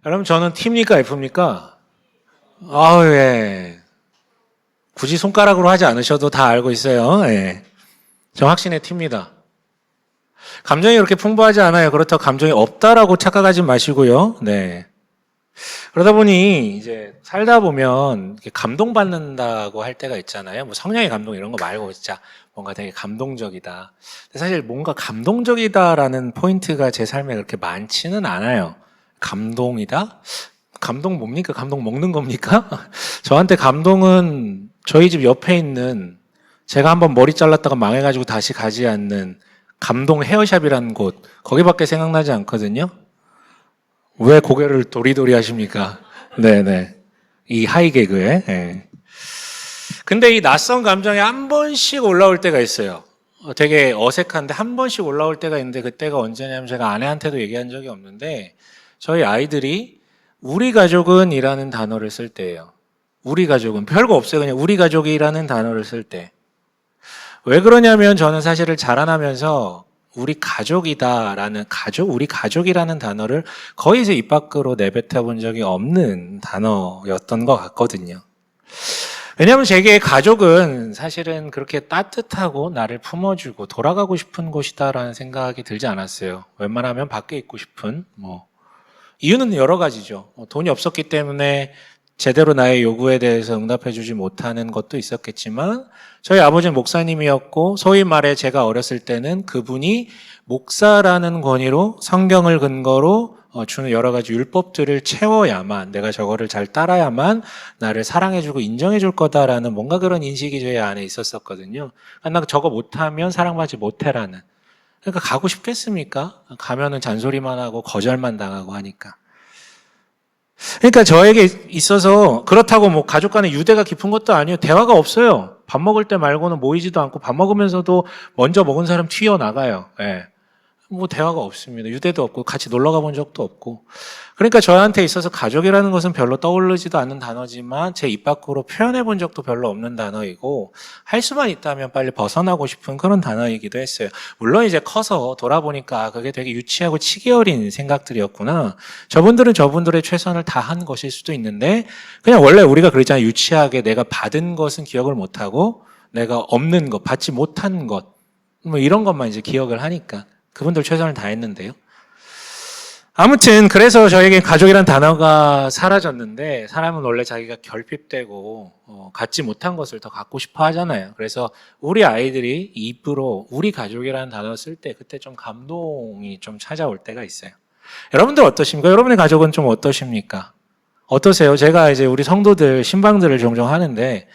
여러분, 저는 T입니까, F입니까? 아우, 예. 굳이 손가락으로 하지 않으셔도 다 알고 있어요. 예. 저 확신의 T입니다. 감정이 그렇게 풍부하지 않아요. 그렇다고 감정이 없다라고 착각하지 마시고요. 네. 그러다 보니 이제 살다 보면 이렇게 감동받는다고 할 때가 있잖아요. 뭐 성령의 감동 이런 거 말고 진짜 뭔가 되게 감동적이다. 근데 사실 뭔가 감동적이다라는 포인트가 제 삶에 그렇게 많지는 않아요. 감동이다? 감동 뭡니까? 감동 먹는 겁니까? 저한테 감동은 저희 집 옆에 있는 제가 한번 머리 잘랐다가 망해가지고 다시 가지 않는 감동 헤어샵이라는 곳, 거기밖에 생각나지 않거든요. 왜 고개를 도리도리 하십니까? 네네. 이 하이 개그에. 네. 근데 이 낯선 감정이 한 번씩 올라올 때가 있어요. 되게 어색한데 한 번씩 올라올 때가 있는데 그때가 언제냐면 제가 아내한테도 얘기한 적이 없는데 저희 아이들이 우리 가족은 이라는 단어를 쓸 때예요. 우리 가족은 별거 없어요. 그냥 우리 가족이라는 단어를 쓸 때. 왜 그러냐면 저는 사실을 자라나면서 우리 가족이다라는 우리 가족이라는 단어를 거의 이제 입 밖으로 내뱉어 본 적이 없는 단어였던 것 같거든요. 왜냐하면 제게 가족은 사실은 그렇게 따뜻하고 나를 품어주고 돌아가고 싶은 곳이다라는 생각이 들지 않았어요. 웬만하면 밖에 있고 싶은, 이유는 여러 가지죠. 돈이 없었기 때문에 제대로 나의 요구에 대해서 응답해주지 못하는 것도 있었겠지만 저희 아버지는 목사님이었고 소위 말해 제가 어렸을 때는 그분이 목사라는 권위로 성경을 근거로 주는 여러 가지 율법들을 채워야만 내가 저거를 잘 따라야만 나를 사랑해주고 인정해줄 거다라는 뭔가 그런 인식이 저희 안에 있었었거든요. 나 저거 못하면 사랑받지 못해라는. 그러니까 가고 싶겠습니까? 가면은 잔소리만 하고 거절만 당하고 하니까. 그러니까 저에게 있어서 그렇다고 뭐 가족 간의 유대가 깊은 것도 아니에요. 대화가 없어요. 밥 먹을 때 말고는 모이지도 않고 밥 먹으면서도 먼저 먹은 사람 튀어나가요. 예. 뭐 대화가 없습니다. 유대도 없고 같이 놀러 가본 적도 없고. 그러니까 저한테 있어서 가족이라는 것은 별로 떠오르지도 않는 단어지만 제 입 밖으로 표현해 본 적도 별로 없는 단어이고 할 수만 있다면 빨리 벗어나고 싶은 그런 단어이기도 했어요. 물론 이제 커서 돌아보니까 그게 되게 유치하고 치기 어린 생각들이었구나. 저분들은 저분들의 최선을 다한 것일 수도 있는데 그냥 원래 우리가 그랬잖아요. 유치하게 내가 받은 것은 기억을 못하고 내가 없는 것, 받지 못한 것 뭐 이런 것만 이제 기억을 하니까 그분들 최선을 다했는데요. 아무튼 그래서 저에게 가족이란 단어가 사라졌는데 사람은 원래 자기가 결핍되고 갖지 못한 것을 더 갖고 싶어 하잖아요. 그래서 우리 아이들이 입으로 우리 가족이라는 단어 쓸 때 그때 좀 감동이 좀 찾아올 때가 있어요. 여러분들 어떠십니까? 여러분의 가족은 좀 어떠십니까? 어떠세요? 제가 이제 우리 성도들 신방들을 종종 하는데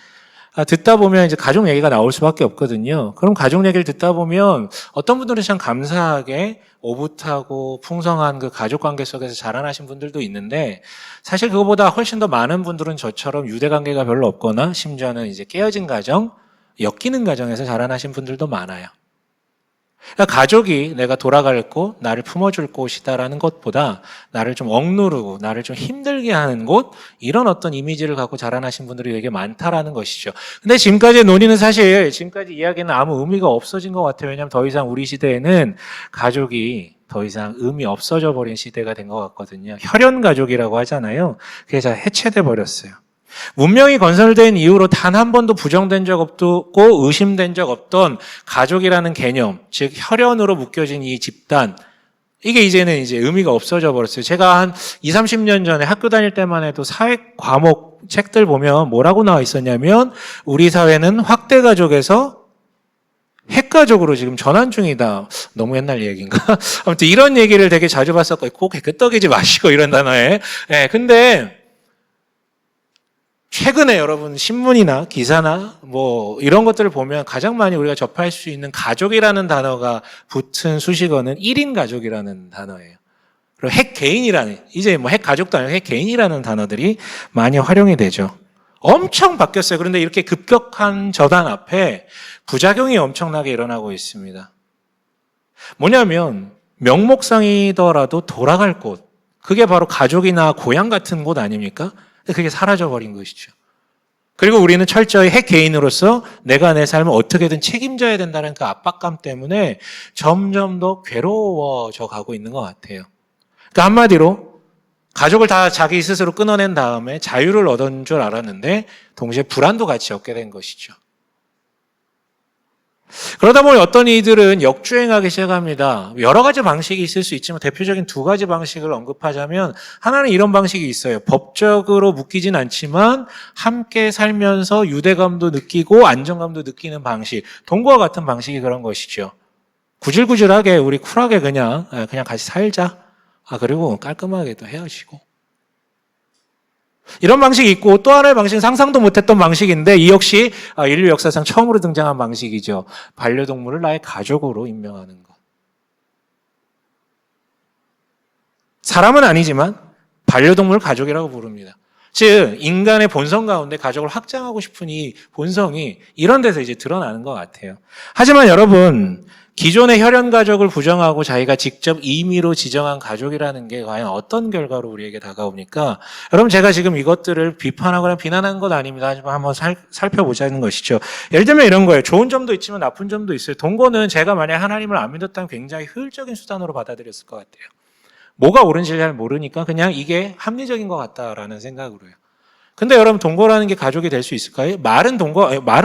듣다 보면 이제 가족 얘기가 나올 수밖에 없거든요. 그럼 가족 얘기를 듣다 보면 어떤 분들은 참 감사하게 오붓하고 풍성한 그 가족 관계 속에서 자라나신 분들도 있는데 사실 그거보다 훨씬 더 많은 분들은 저처럼 유대 관계가 별로 없거나 심지어는 이제 깨어진 가정, 엮이는 가정에서 자라나신 분들도 많아요. 그러니까 가족이 내가 돌아갈 곳, 나를 품어줄 곳이다라는 것보다 나를 좀 억누르고 나를 좀 힘들게 하는 곳 이런 어떤 이미지를 갖고 자라나신 분들이 되게 많다라는 것이죠. 근데 지금까지의 논의는 사실 지금까지 이야기는 아무 의미가 없어진 것 같아요. 왜냐하면 더 이상 우리 시대에는 가족이 더 이상 의미 없어져 버린 시대가 된 것 같거든요. 혈연 가족이라고 하잖아요. 그게 다 해체돼 버렸어요. 문명이 건설된 이후로 단 한 번도 부정된 적 없고 의심된 적 없던 가족이라는 개념, 즉 혈연으로 묶여진 이 집단, 이게 이제는 이제 의미가 없어져 버렸어요. 제가 한 20, 30년 전에 학교 다닐 때만 해도 사회 과목 책들 보면 뭐라고 나와 있었냐면 우리 사회는 확대 가족에서 핵가족으로 지금 전환 중이다. 너무 옛날 얘기인가? 아무튼 이런 얘기를 되게 자주 봤었고 꼭 끄떡이지 마시고 이런 단어에. 네, 근데 최근에 여러분 신문이나 기사나 뭐 이런 것들을 보면 가장 많이 우리가 접할 수 있는 가족이라는 단어가 붙은 수식어는 1인 가족이라는 단어예요. 그리고 핵 개인이라는, 이제 뭐 핵 가족도 아니고 핵 개인이라는 단어들이 많이 활용이 되죠. 엄청 바뀌었어요. 그런데 이렇게 급격한 전환 앞에 부작용이 엄청나게 일어나고 있습니다. 뭐냐면 명목상이더라도 돌아갈 곳, 그게 바로 가족이나 고향 같은 곳 아닙니까? 그게 사라져버린 것이죠. 그리고 우리는 철저히 핵 개인으로서 내가 내 삶을 어떻게든 책임져야 된다는 그 압박감 때문에 점점 더 괴로워져 가고 있는 것 같아요. 그러니까 한마디로 가족을 다 자기 스스로 끊어낸 다음에 자유를 얻은 줄 알았는데 동시에 불안도 같이 얻게 된 것이죠. 그러다 보니 어떤 이들은 역주행하기 시작합니다. 여러 가지 방식이 있을 수 있지만 대표적인 두 가지 방식을 언급하자면 하나는 이런 방식이 있어요. 법적으로 묶이진 않지만 함께 살면서 유대감도 느끼고 안정감도 느끼는 방식. 동거와 같은 방식이 그런 것이죠. 구질구질하게 우리 쿨하게 그냥 같이 살자. 그리고 깔끔하게 또 헤어지고. 이런 방식이 있고 또 하나의 방식은 상상도 못했던 방식인데 이 역시 인류 역사상 처음으로 등장한 방식이죠. 반려동물을 나의 가족으로 임명하는 것. 사람은 아니지만 반려동물을 가족이라고 부릅니다. 즉 인간의 본성 가운데 가족을 확장하고 싶은 이 본성이 이런 데서 이제 드러나는 것 같아요. 하지만 여러분 기존의 혈연 가족을 부정하고 자기가 직접 임의로 지정한 가족이라는 게 과연 어떤 결과로 우리에게 다가옵니까? 여러분 제가 지금 이것들을 비판하거나 비난하는 건 아닙니다. 하지만 한번 살펴보자는 것이죠. 예를 들면 이런 거예요. 좋은 점도 있지만 나쁜 점도 있어요. 동거는 제가 만약 하나님을 안 믿었다면 굉장히 효율적인 수단으로 받아들였을 것 같아요. 뭐가 옳은지 잘 모르니까 그냥 이게 합리적인 것 같다라는 생각으로요. 근데 여러분 동거라는 게 가족이 될 수 있을까요? 말은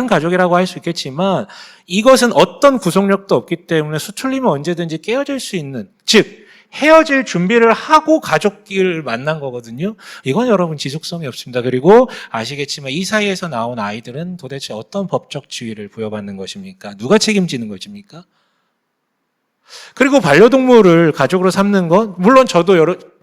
가족이라고 할 수 있겠지만 이것은 어떤 구속력도 없기 때문에 수틀리면 언제든지 깨어질 수 있는, 즉 헤어질 준비를 하고 가족끼를 만난 거거든요. 이건 여러분 지속성이 없습니다. 그리고 아시겠지만 이 사이에서 나온 아이들은 도대체 어떤 법적 지위를 부여받는 것입니까? 누가 책임지는 것입니까? 그리고 반려동물을 가족으로 삼는 건 물론 저도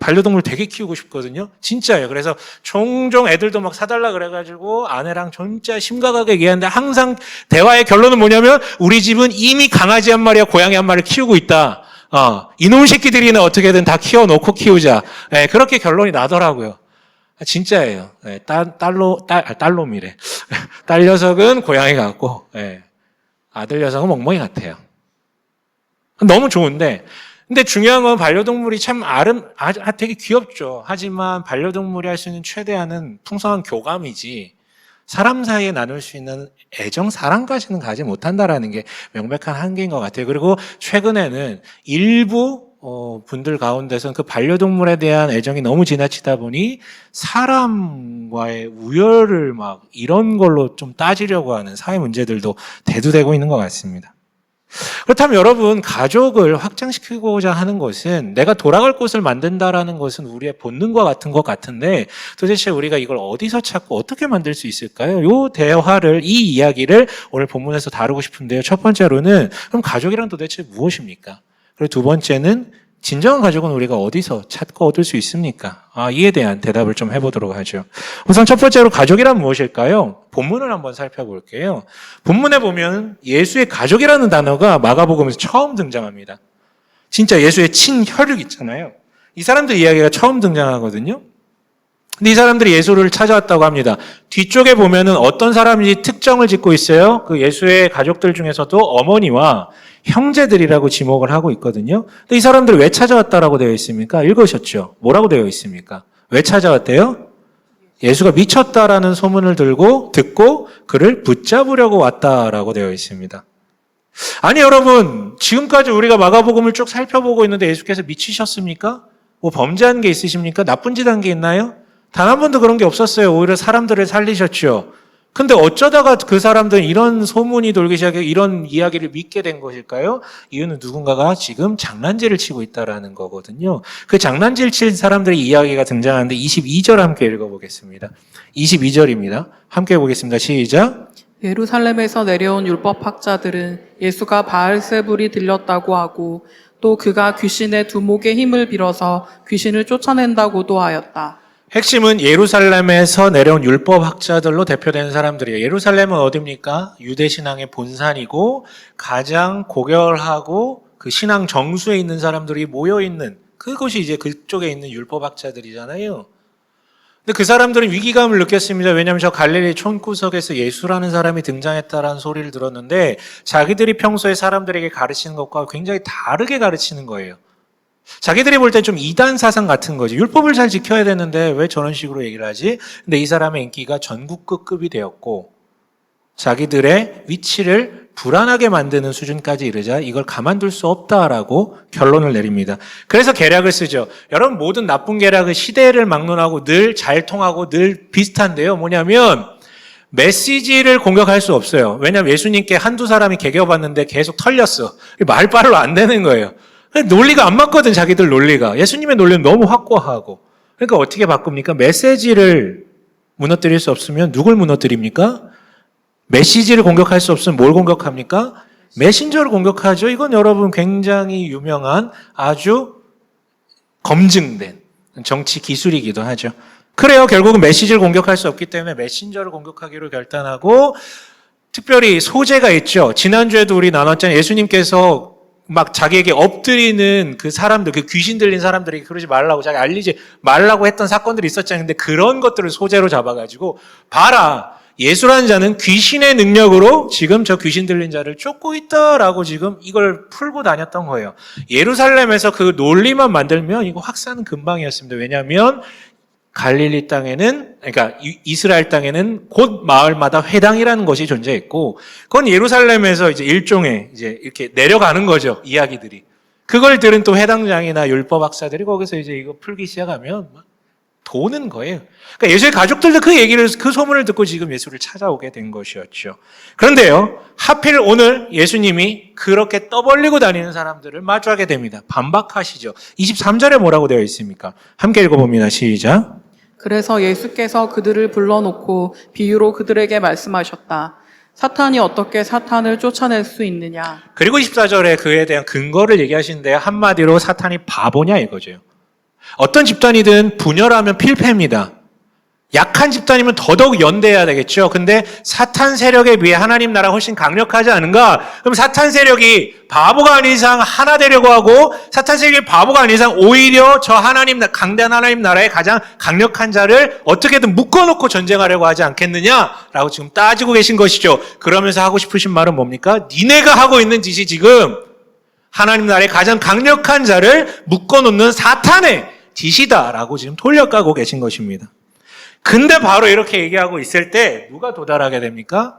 반려동물 되게 키우고 싶거든요. 진짜예요. 그래서 종종 애들도 막 사달라 그래가지고 아내랑 진짜 심각하게 얘기하는데 항상 대화의 결론은 뭐냐면 우리 집은 이미 강아지 한 마리와 고양이 한 마리를 키우고 있다. 이놈 새끼들이는 어떻게든 다 키워놓고 키우자. 그렇게 결론이 나더라고요. 진짜예요. 딸놈이래. 딸 녀석은 고양이 같고 아들 녀석은 멍멍이 같아요. 너무 좋은데, 근데 중요한 건 반려동물이 참 되게 귀엽죠. 하지만 반려동물이 할 수 있는 최대한은 풍성한 교감이지, 사람 사이에 나눌 수 있는 애정, 사랑까지는 가지 못한다라는 게 명백한 한계인 것 같아요. 그리고 최근에는 일부 분들 가운데서는 그 반려동물에 대한 애정이 너무 지나치다 보니 사람과의 우열을 막 이런 걸로 좀 따지려고 하는 사회 문제들도 대두되고 있는 것 같습니다. 그렇다면 여러분 가족을 확장시키고자 하는 것은 내가 돌아갈 곳을 만든다라는 것은 우리의 본능과 같은 것 같은데 도대체 우리가 이걸 어디서 찾고 어떻게 만들 수 있을까요? 이 이야기를 오늘 본문에서 다루고 싶은데요. 첫 번째로는 그럼 가족이란 도대체 무엇입니까? 그리고 두 번째는 진정한 가족은 우리가 어디서 찾고 얻을 수 있습니까? 이에 대한 대답을 좀 해보도록 하죠. 우선 첫 번째로 가족이란 무엇일까요? 본문을 한번 살펴볼게요. 본문에 보면 예수의 가족이라는 단어가 마가복음에서 처음 등장합니다. 진짜 예수의 친혈육 있잖아요. 이 사람들 이야기가 처음 등장하거든요. 근데 이 사람들이 예수를 찾아왔다고 합니다. 뒤쪽에 보면은 어떤 사람인지 특정을 짓고 있어요. 그 예수의 가족들 중에서도 어머니와 형제들이라고 지목을 하고 있거든요. 근데 이 사람들이 왜 찾아왔다라고 되어 있습니까? 읽으셨죠? 뭐라고 되어 있습니까? 왜 찾아왔대요? 예수가 미쳤다라는 소문을 듣고 그를 붙잡으려고 왔다라고 되어 있습니다. 아니 여러분, 지금까지 우리가 마가복음을 쭉 살펴보고 있는데 예수께서 미치셨습니까? 뭐 범죄한 게 있으십니까? 나쁜 짓 한 게 있나요? 단 한 번도 그런 게 없었어요. 오히려 사람들을 살리셨죠. 근데 어쩌다가 그 사람들은 이런 소문이 돌기 시작해 이런 이야기를 믿게 된 것일까요? 이유는 누군가가 지금 장난질을 치고 있다라는 거거든요. 그 장난질 칠 사람들의 이야기가 등장하는데 22절 함께 읽어보겠습니다. 22절입니다. 함께 보겠습니다. 시작. 예루살렘에서 내려온 율법학자들은 예수가 바알세불이 들렸다고 하고 또 그가 귀신의 두목의 힘을 빌어서 귀신을 쫓아낸다고도 하였다. 핵심은 예루살렘에서 내려온 율법학자들로 대표되는 사람들이에요. 예루살렘은 어디입니까? 유대신앙의 본산이고 가장 고결하고 그 신앙 정수에 있는 사람들이 모여있는 그곳이 이제 그쪽에 있는 율법학자들이잖아요. 근데 그 사람들은 위기감을 느꼈습니다. 왜냐하면 저 갈릴리 촌구석에서 예수라는 사람이 등장했다라는 소리를 들었는데 자기들이 평소에 사람들에게 가르치는 것과 굉장히 다르게 가르치는 거예요. 자기들이 볼 땐 좀 이단 사상 같은 거지. 율법을 잘 지켜야 되는데 왜 저런 식으로 얘기를 하지? 근데 이 사람의 인기가 전국급이 되었고 자기들의 위치를 불안하게 만드는 수준까지 이르자 이걸 가만둘 수 없다라고 결론을 내립니다. 그래서 계략을 쓰죠. 여러분 모든 나쁜 계략은 시대를 막론하고 늘 잘 통하고 늘 비슷한데요. 뭐냐면 메시지를 공격할 수 없어요. 왜냐하면 예수님께 한두 사람이 개겨봤는데 계속 털렸어. 말빨로 안 되는 거예요. 논리가 안 맞거든, 자기들 논리가. 예수님의 논리는 너무 확고하고. 그러니까 어떻게 바꿉니까? 메시지를 무너뜨릴 수 없으면 누굴 무너뜨립니까? 메시지를 공격할 수 없으면 뭘 공격합니까? 메신저를 공격하죠. 이건 여러분 굉장히 유명한 아주 검증된 정치 기술이기도 하죠. 그래요. 결국은 메시지를 공격할 수 없기 때문에 메신저를 공격하기로 결단하고 특별히 소재가 있죠. 지난주에도 우리 나눴잖아요. 예수님께서 막 자기에게 엎드리는 그 사람들, 그 귀신 들린 사람들에게 그러지 말라고 자기 알리지 말라고 했던 사건들이 있었잖아요. 근데 그런 것들을 소재로 잡아가지고 봐라. 예수라는 자는 귀신의 능력으로 지금 저 귀신 들린 자를 쫓고 있다라고 지금 이걸 풀고 다녔던 거예요. 예루살렘에서 그 논리만 만들면 이거 확산은 금방이었습니다. 왜냐하면 갈릴리 땅에는, 그러니까 이스라엘 땅에는 곧 마을마다 회당이라는 것이 존재했고, 그건 예루살렘에서 이제 일종의 이제 이렇게 내려가는 거죠, 이야기들이. 그걸 들은 또 회당장이나 율법학사들이 거기서 이제 이거 풀기 시작하면 막 도는 거예요. 그러니까 예수의 가족들도 그 얘기를, 그 소문을 듣고 지금 예수를 찾아오게 된 것이었죠. 그런데요, 하필 오늘 예수님이 그렇게 떠벌리고 다니는 사람들을 마주하게 됩니다. 반박하시죠. 23절에 뭐라고 되어 있습니까? 함께 읽어봅니다. 시작. 그래서 예수께서 그들을 불러놓고 비유로 그들에게 말씀하셨다. 사탄이 어떻게 사탄을 쫓아낼 수 있느냐? 그리고 24절에 그에 대한 근거를 얘기하시는데 한마디로 사탄이 바보냐 이거죠. 어떤 집단이든 분열하면 필패입니다. 약한 집단이면 더더욱 연대해야 되겠죠. 근데 사탄 세력에 비해 하나님 나라가 훨씬 강력하지 않은가? 그럼 사탄 세력이 바보가 아닌 이상 하나 되려고 하고 사탄 세력이 바보가 아닌 이상 오히려 저 하나님, 강대한 하나님 나라의 가장 강력한 자를 어떻게든 묶어놓고 전쟁하려고 하지 않겠느냐라고 지금 따지고 계신 것이죠. 그러면서 하고 싶으신 말은 뭡니까? 니네가 하고 있는 짓이 지금 하나님 나라의 가장 강력한 자를 묶어놓는 사탄의 짓이다라고 지금 돌려가고 계신 것입니다. 근데 바로 이렇게 얘기하고 있을 때 누가 도달하게 됩니까?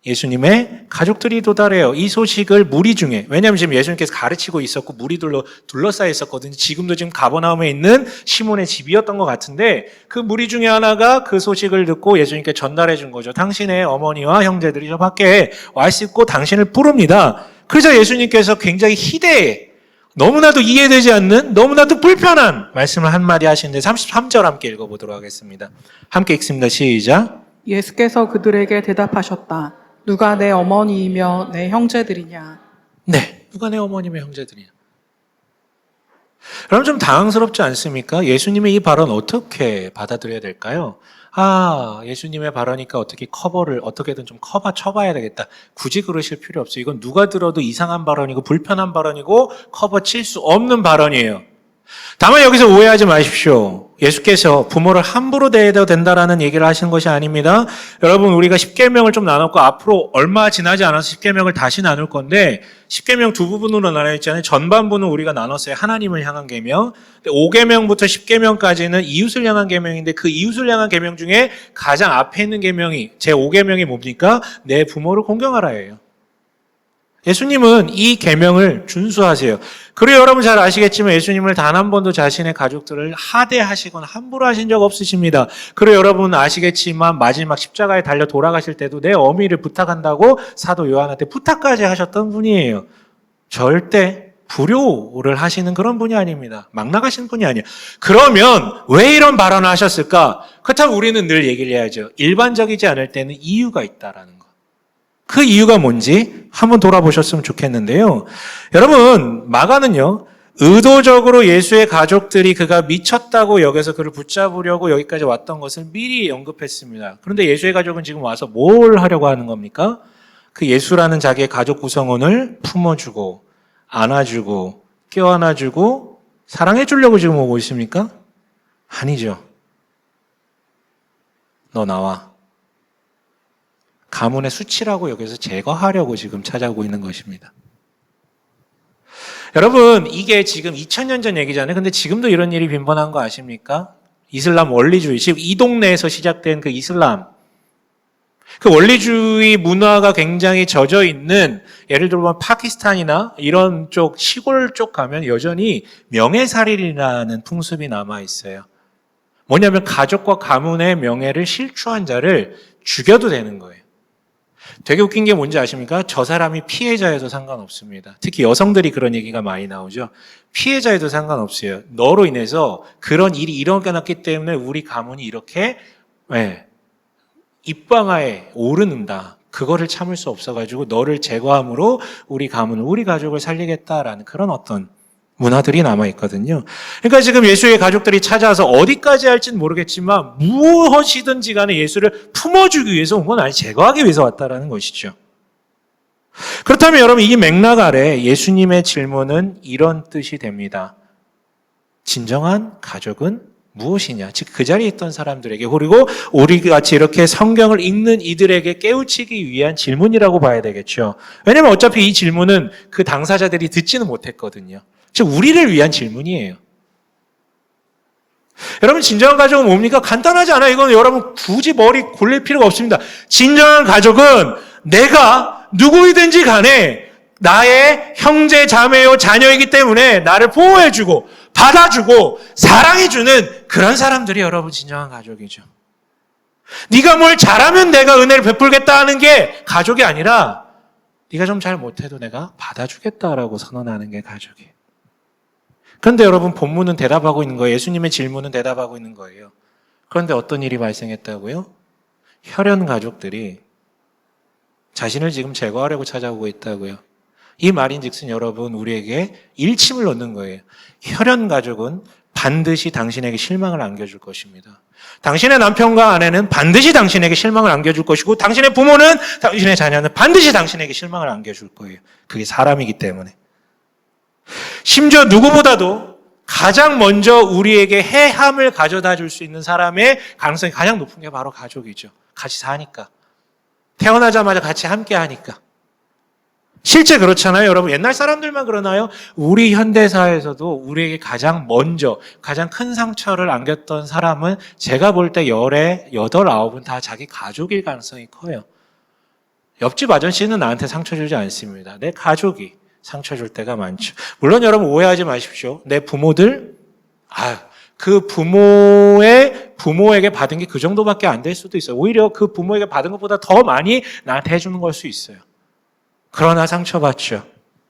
예수님의 가족들이 도달해요. 이 소식을 무리 중에, 왜냐하면 지금 예수님께서 가르치고 있었고 무리 둘러싸여 있었거든요. 지금도 지금 가버나움에 있는 시몬의 집이었던 것 같은데 그 무리 중에 하나가 그 소식을 듣고 예수님께 전달해 준 거죠. 당신의 어머니와 형제들이 저 밖에 와 있고 당신을 부릅니다. 그래서 예수님께서 굉장히 희대해, 너무나도 이해되지 않는, 너무나도 불편한 말씀을 한마디 하시는데 33절 함께 읽어보도록 하겠습니다. 함께 읽습니다. 시작. 예수께서 그들에게 대답하셨다. 누가 내 어머니이며 내 형제들이냐? 네, 누가 내 어머님의 형제들이냐? 그럼 좀 당황스럽지 않습니까? 예수님의 이 발언 어떻게 받아들여야 될까요? 예수님의 발언이니까 어떻게 커버를 어떻게든 좀 커버 쳐봐야 되겠다. 굳이 그러실 필요 없어요. 이건 누가 들어도 이상한 발언이고 불편한 발언이고 커버 칠 수 없는 발언이에요. 다만 여기서 오해하지 마십시오. 예수께서 부모를 함부로 대해도 된다라는 얘기를 하시는 것이 아닙니다. 여러분, 우리가 10계명을 좀 나눴고 앞으로 얼마 지나지 않아서 10계명을 다시 나눌 건데 10계명 두 부분으로 나눠 있잖아요. 전반부는 우리가 나눴어요. 하나님을 향한 계명. 5계명부터 10계명까지는 이웃을 향한 계명인데 그 이웃을 향한 계명 중에 가장 앞에 있는 계명이 제 5계명이 뭡니까? 내 부모를 공경하라예요. 예수님은 이 계명을 준수하세요. 그리고 여러분 잘 아시겠지만 예수님을 단 한 번도 자신의 가족들을 하대하시거나 함부로 하신 적 없으십니다. 그리고 여러분 아시겠지만 마지막 십자가에 달려 돌아가실 때도 내 어미를 부탁한다고 사도 요한한테 부탁까지 하셨던 분이에요. 절대 불효를 하시는 그런 분이 아닙니다. 막 나가시는 분이 아니에요. 그러면 왜 이런 발언을 하셨을까? 그렇다면 우리는 늘 얘기를 해야죠. 일반적이지 않을 때는 이유가 있다라는 거. 그 이유가 뭔지 한번 돌아보셨으면 좋겠는데요. 여러분, 마가는요, 의도적으로 예수의 가족들이 그가 미쳤다고 여겨서 그를 붙잡으려고 여기까지 왔던 것을 미리 언급했습니다. 그런데 예수의 가족은 지금 와서 뭘 하려고 하는 겁니까? 그 예수라는 자기의 가족 구성원을 품어주고, 안아주고, 껴안아주고, 사랑해주려고 지금 오고 있습니까? 아니죠. 너 나와. 가문의 수치라고 여기서 제거하려고 지금 찾아오고 있는 것입니다. 여러분, 이게 지금 2000년 전 얘기잖아요. 근데 지금도 이런 일이 빈번한 거 아십니까? 이슬람 원리주의, 지금 이 동네에서 시작된 그 이슬람. 그 원리주의 문화가 굉장히 젖어 있는 예를 들면 파키스탄이나 이런 쪽 시골 쪽 가면 여전히 명예살인이라는 풍습이 남아 있어요. 뭐냐면 가족과 가문의 명예를 실추한 자를 죽여도 되는 거예요. 되게 웃긴 게 뭔지 아십니까? 저 사람이 피해자여도 상관없습니다. 특히 여성들이 그런 얘기가 많이 나오죠. 피해자여도 상관없어요. 너로 인해서 그런 일이 일어났기 때문에 우리 가문이 이렇게 입방아에 오르는다. 그거를 참을 수 없어가지고 너를 제거함으로 우리 가문을, 우리 가족을 살리겠다라는 그런 어떤 문화들이 남아있거든요. 그러니까 지금 예수의 가족들이 찾아와서 어디까지 할지는 모르겠지만 무엇이든지 간에 예수를 품어주기 위해서 온 건 아니, 제거하기 위해서 왔다라는 것이죠. 그렇다면 여러분, 이 맥락 아래 예수님의 질문은 이런 뜻이 됩니다. 진정한 가족은 무엇이냐? 즉 그 자리에 있던 사람들에게, 그리고 우리같이 이렇게 성경을 읽는 이들에게 깨우치기 위한 질문이라고 봐야 되겠죠. 왜냐하면 어차피 이 질문은 그 당사자들이 듣지는 못했거든요. 즉 우리를 위한 질문이에요. 여러분, 진정한 가족은 뭡니까? 간단하지 않아요. 이건 여러분 굳이 머리 굴릴 필요가 없습니다. 진정한 가족은 내가 누구이든지 간에 나의 형제, 자매요, 자녀이기 때문에 나를 보호해주고 받아주고 사랑해주는 그런 사람들이 여러분 진정한 가족이죠. 네가 뭘 잘하면 내가 은혜를 베풀겠다 하는 게 가족이 아니라 네가 좀 잘 못해도 내가 받아주겠다라고 선언하는 게 가족이에요. 그런데 여러분, 본문은 대답하고 있는 거예요. 예수님의 질문은 대답하고 있는 거예요. 그런데 어떤 일이 발생했다고요? 혈연 가족들이 자신을 지금 제거하려고 찾아오고 있다고요. 이 말인즉슨 여러분, 우리에게 일침을 넣는 거예요. 혈연 가족은 반드시 당신에게 실망을 안겨줄 것입니다. 당신의 남편과 아내는 반드시 당신에게 실망을 안겨줄 것이고, 당신의 부모는, 당신의 자녀는 반드시 당신에게 실망을 안겨줄 거예요. 그게 사람이기 때문에. 심지어 누구보다도 가장 먼저 우리에게 해함을 가져다 줄 수 있는 사람의 가능성이 가장 높은 게 바로 가족이죠. 같이 사니까. 태어나자마자 같이 함께 하니까. 실제 그렇잖아요. 여러분, 옛날 사람들만 그러나요? 우리 현대사에서도 우리에게 가장 먼저, 가장 큰 상처를 안겼던 사람은 제가 볼 때 10에 8, 9은 다 자기 가족일 가능성이 커요. 옆집 아저씨는 나한테 상처 주지 않습니다. 내 가족이 상처 줄 때가 많죠. 물론 여러분 오해하지 마십시오. 내 부모들, 그 부모에게 받은 게 그 정도밖에 안 될 수도 있어요. 오히려 그 부모에게 받은 것보다 더 많이 나한테 해주는 걸 수 있어요. 그러나 상처받죠.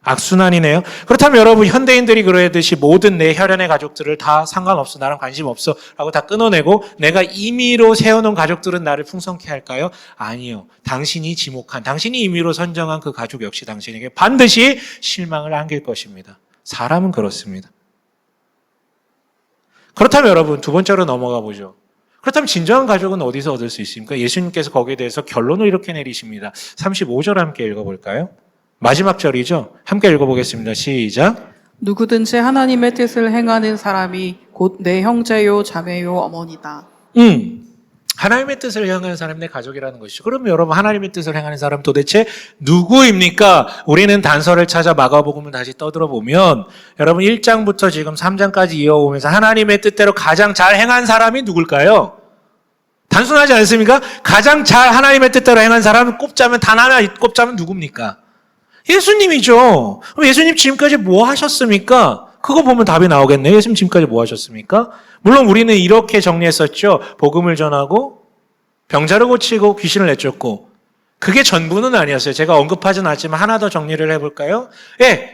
악순환이네요. 그렇다면 여러분, 현대인들이 그러듯이 모든 내 혈연의 가족들을 다 상관없어, 나랑 관심 없어 라고 다 끊어내고 내가 임의로 세워놓은 가족들은 나를 풍성케 할까요? 아니요. 당신이 지목한, 당신이 임의로 선정한 그 가족 역시 당신에게 반드시 실망을 안길 것입니다. 사람은 그렇습니다. 그렇다면 여러분, 두 번째로 넘어가 보죠. 그렇다면 진정한 가족은 어디서 얻을 수 있습니까? 예수님께서 거기에 대해서 결론을 이렇게 내리십니다. 35절 함께 읽어볼까요? 마지막 절이죠. 함께 읽어보겠습니다. 시작. 누구든지 하나님의 뜻을 행하는 사람이 곧 내 형제요, 자매요, 어머니다. 하나님의 뜻을 행하는 사람이 내 가족이라는 것이죠. 그러면 여러분, 하나님의 뜻을 행하는 사람 도대체 누구입니까? 우리는 단서를 찾아 마가복음을 다시 떠들어 보면 여러분 1장부터 지금 3장까지 이어오면서 하나님의 뜻대로 가장 잘 행한 사람이 누굴까요? 단순하지 않습니까? 가장 잘 하나님의 뜻대로 행한 사람을 꼽자면, 단 하나 꼽자면 누굽니까? 예수님이죠. 그럼 예수님 지금까지 뭐 하셨습니까? 그거 보면 답이 나오겠네요. 예수님 지금까지 뭐 하셨습니까? 물론 우리는 이렇게 정리했었죠. 복음을 전하고 병자를 고치고 귀신을 내쫓고. 그게 전부는 아니었어요. 제가 언급하진 않지만 하나 더 정리를 해볼까요?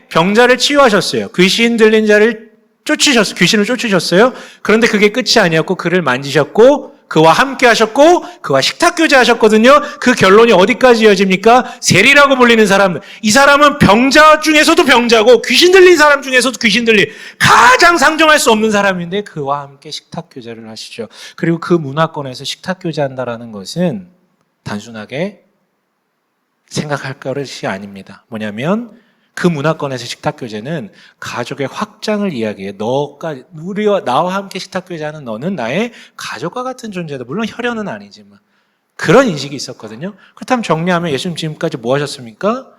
병자를 치유하셨어요. 귀신 들린 자를 쫓으셨어요. 귀신을 쫓으셨어요. 그런데 그게 끝이 아니었고 그를 만지셨고 그와 함께 하셨고 그와 식탁교제 하셨거든요. 그 결론이 어디까지 이어집니까? 세리라고 불리는 사람들. 이 사람은 병자 중에서도 병자고 귀신 들린 사람 중에서도 귀신 들린 가장 상종할 수 없는 사람인데 그와 함께 식탁교제를 하시죠. 그리고 그 문화권에서 식탁교제 한다라는 것은 단순하게 생각할 것이 아닙니다. 뭐냐면 그 문화권에서 식탁교제는 가족의 확장을 이야기해. 나와 함께 식탁교제하는 너는 나의 가족과 같은 존재다. 물론 혈연은 아니지만 그런 인식이 있었거든요. 그렇다면 정리하면 예수님 지금까지 뭐 하셨습니까?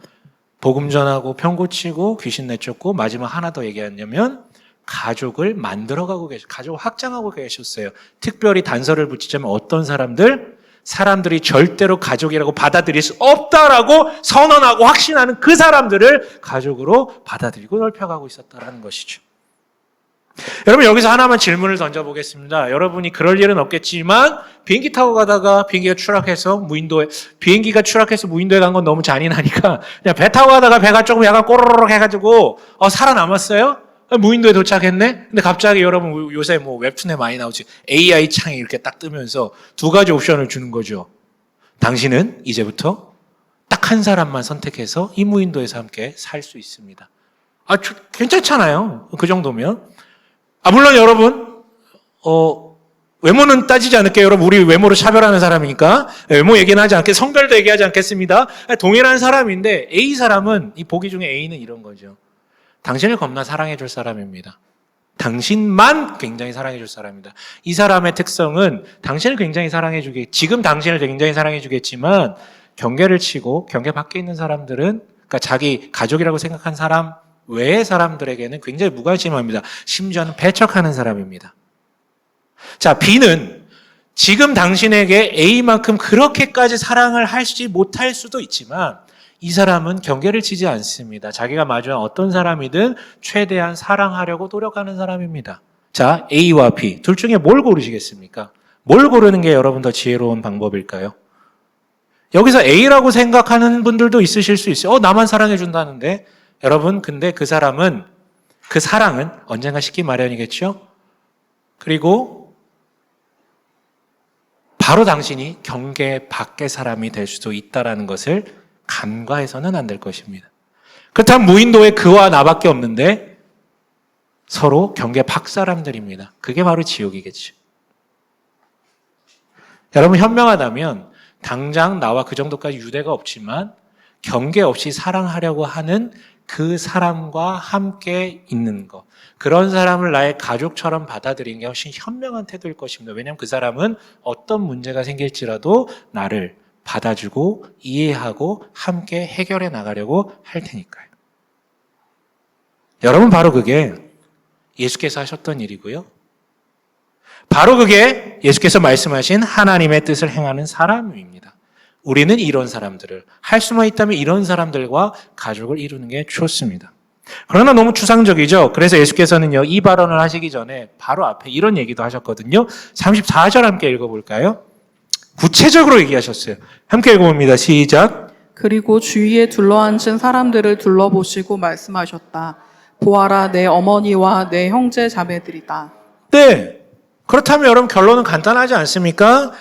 복음 전하고 병 고치고 귀신 내쫓고 마지막 하나 더 얘기하냐면 가족을 만들어가고 가족을 확장하고 계셨어요. 특별히 단서를 붙이자면 어떤 사람들? 사람들이 절대로 가족이라고 받아들일 수 없다라고 선언하고 확신하는 그 사람들을 가족으로 받아들이고 넓혀가고 있었다는 것이죠. 여러분 여기서 하나만 질문을 던져보겠습니다. 여러분이 그럴 일은 없겠지만 비행기 타고 가다가 비행기가 추락해서 무인도에 간 건 너무 잔인하니까 그냥 배 타고 가다가 배가 조금 약간 꼬르륵 해가지고 살아남았어요? 무인도에 도착했네? 근데 갑자기 여러분 요새 뭐 웹툰에 많이 나오지 AI 창이 이렇게 딱 뜨면서 두 가지 옵션을 주는 거죠. 당신은 이제부터 딱 한 사람만 선택해서 이 무인도에서 함께 살 수 있습니다. 괜찮잖아요. 그 정도면. 물론 여러분, 외모는 따지지 않을게요. 여러분, 우리 외모로 차별하는 사람이니까. 외모 얘기는 하지 않겠습니다. 성별도 얘기하지 않겠습니다. 동일한 사람인데, A 사람은, 이 보기 중에 A는 이런 거죠. 당신을 겁나 사랑해줄 사람입니다. 당신만 굉장히 사랑해줄 사람입니다. 이 사람의 특성은 당신을 굉장히 지금 당신을 굉장히 사랑해주겠지만, 경계를 치고, 경계 밖에 있는 사람들은, 그러니까 자기 가족이라고 생각한 사람, 외의 사람들에게는 굉장히 무관심합니다. 심지어는 배척하는 사람입니다. 자, B는 지금 당신에게 A만큼 그렇게까지 사랑을 하지 못할 수도 있지만 이 사람은 경계를 치지 않습니다. 자기가 마주한 어떤 사람이든 최대한 사랑하려고 노력하는 사람입니다. 자, A와 B 둘 중에 뭘 고르시겠습니까? 뭘 고르는 게 여러분 더 지혜로운 방법일까요? 여기서 A라고 생각하는 분들도 있으실 수 있어요. 나만 사랑해 준다는데 여러분, 근데 그 사랑은 언젠가 식기 마련이겠죠? 그리고 바로 당신이 경계 밖의 사람이 될 수도 있다는 것을 간과해서는 안 될 것입니다. 그렇다면 무인도에 그와 나밖에 없는데 서로 경계 밖 사람들입니다. 그게 바로 지옥이겠죠. 여러분 현명하다면 당장 나와 그 정도까지 유대가 없지만 경계 없이 사랑하려고 하는 그 사람과 함께 있는 것. 그런 사람을 나의 가족처럼 받아들이는 게 훨씬 현명한 태도일 것입니다. 왜냐하면 그 사람은 어떤 문제가 생길지라도 나를 받아주고 이해하고 함께 해결해 나가려고 할 테니까요. 여러분 바로 그게 예수께서 하셨던 일이고요. 바로 그게 예수께서 말씀하신 하나님의 뜻을 행하는 사람입니다. 우리는 이런 사람들을 할 수만 있다면 이런 사람들과 가족을 이루는 게 좋습니다. 그러나 너무 추상적이죠. 그래서 예수께서는요 이 발언을 하시기 전에 바로 앞에 이런 얘기도 하셨거든요. 34절 함께 읽어볼까요? 구체적으로 얘기하셨어요. 함께 읽어봅니다. 시작. 그리고 주위에 둘러앉은 사람들을 둘러보시고 말씀하셨다. 보아라, 내 어머니와 내 형제 자매들이다. 네. 그렇다면 여러분 결론은 간단하지 않습니까?